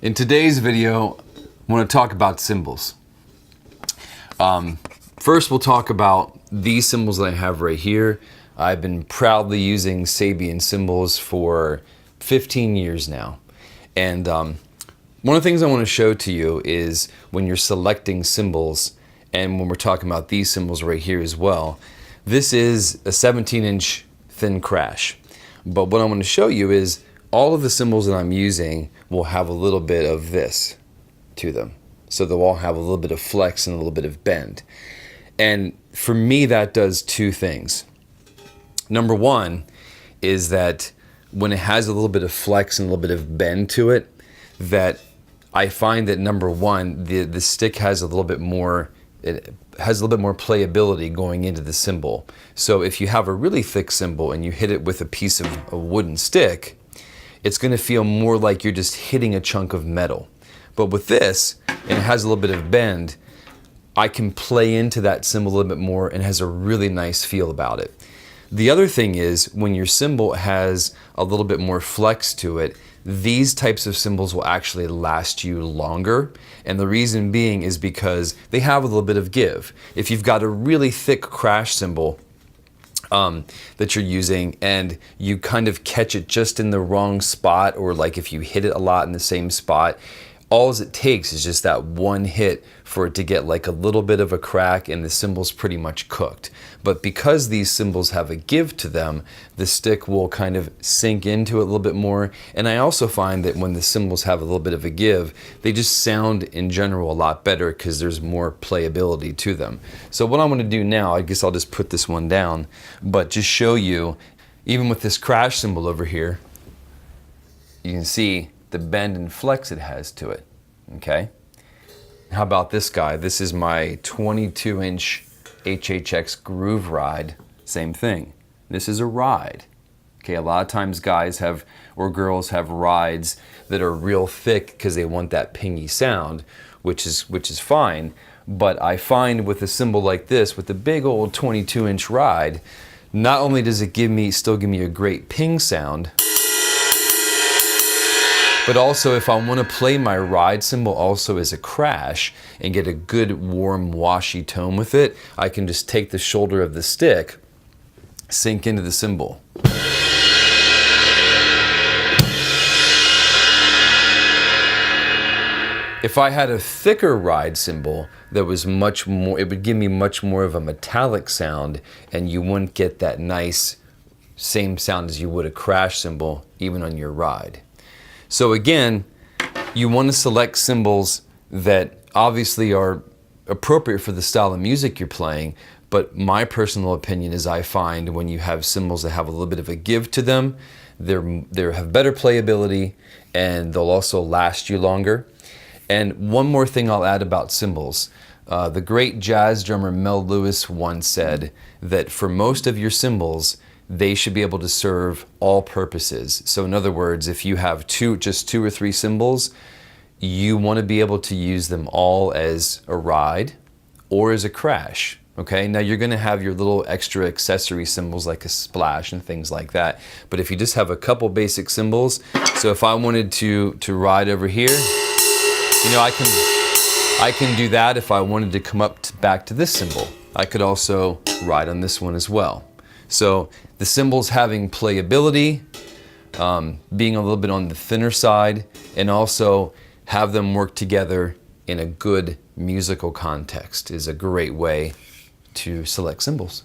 In today's video, I want to talk about cymbals. First, we'll talk about these cymbals that I have right here. I've been proudly using Sabian cymbals for 15 years now. And one of the things I want to show to you is when you're selecting cymbals, and when we're talking about these cymbals right here as well, this is a 17-inch thin crash. But what I want to show you is all of the cymbals that I'm using will have a little bit of this to them. So they'll all have a little bit of flex and a little bit of bend. And for me, that does two things. Number one is that when it has a little bit of flex and a little bit of bend to it, that I find that number one, the stick has a little bit more, it has a little bit more playability going into the cymbal. So if you have a really thick cymbal and you hit it with a piece of a wooden stick, it's going to feel more like you're just hitting a chunk of metal. But with this, and it has a little bit of bend, I can play into that cymbal a little bit more and has a really nice feel about it. The other thing is when your cymbal has a little bit more flex to it, these types of cymbals will actually last you longer. And the reason being is because they have a little bit of give. If you've got a really thick crash cymbal that you're using and you kind of catch it just in the wrong spot, or like if you hit it a lot in the same spot, all it takes is just that one hit for it to get like a little bit of a crack and the cymbal's pretty much cooked. But because these cymbals have a give to them, the stick will kind of sink into it a little bit more. And I also find that when the cymbals have a little bit of a give, they just sound in general a lot better because there's more playability to them. So what I'm going to do now, I guess I'll just put this one down, but just show you, even with this crash cymbal over here, you can see the bend and flex it has to it, okay? How about this guy? This is my 22-inch HHX Groove Ride. Same thing. This is a ride. Okay, a lot of times guys have, or girls have rides that are real thick because they want that pingy sound, which is fine. But I find with a cymbal like this, with the big old 22-inch ride, not only does it still give me a great ping sound, but also if I want to play my ride cymbal also as a crash and get a good warm washy tone with it, I can just take the shoulder of the stick, sink into the cymbal. If I had a thicker ride cymbal that was much more, it would give me much more of a metallic sound, and you wouldn't get that nice same sound as you would a crash cymbal even on your ride. So again, you want to select cymbals that obviously are appropriate for the style of music you're playing, but my personal opinion is I find when you have cymbals that have a little bit of a give to them, they have better playability and they'll also last you longer. And one more thing I'll add about cymbals. The great jazz drummer Mel Lewis once said that for most of your cymbals, they should be able to serve all purposes. So in other words, if you have just two or three cymbals, you want to be able to use them all as a ride or as a crash. Okay, now you're going to have your little extra accessory cymbals like a splash and things like that. But if you just have a couple basic cymbals, so if I wanted to ride over here, you know, I can do that. If I wanted to come up back to this cymbal, I could also ride on this one as well. So the cymbals having playability, being a little bit on the thinner side, and also have them work together in a good musical context is a great way to select cymbals.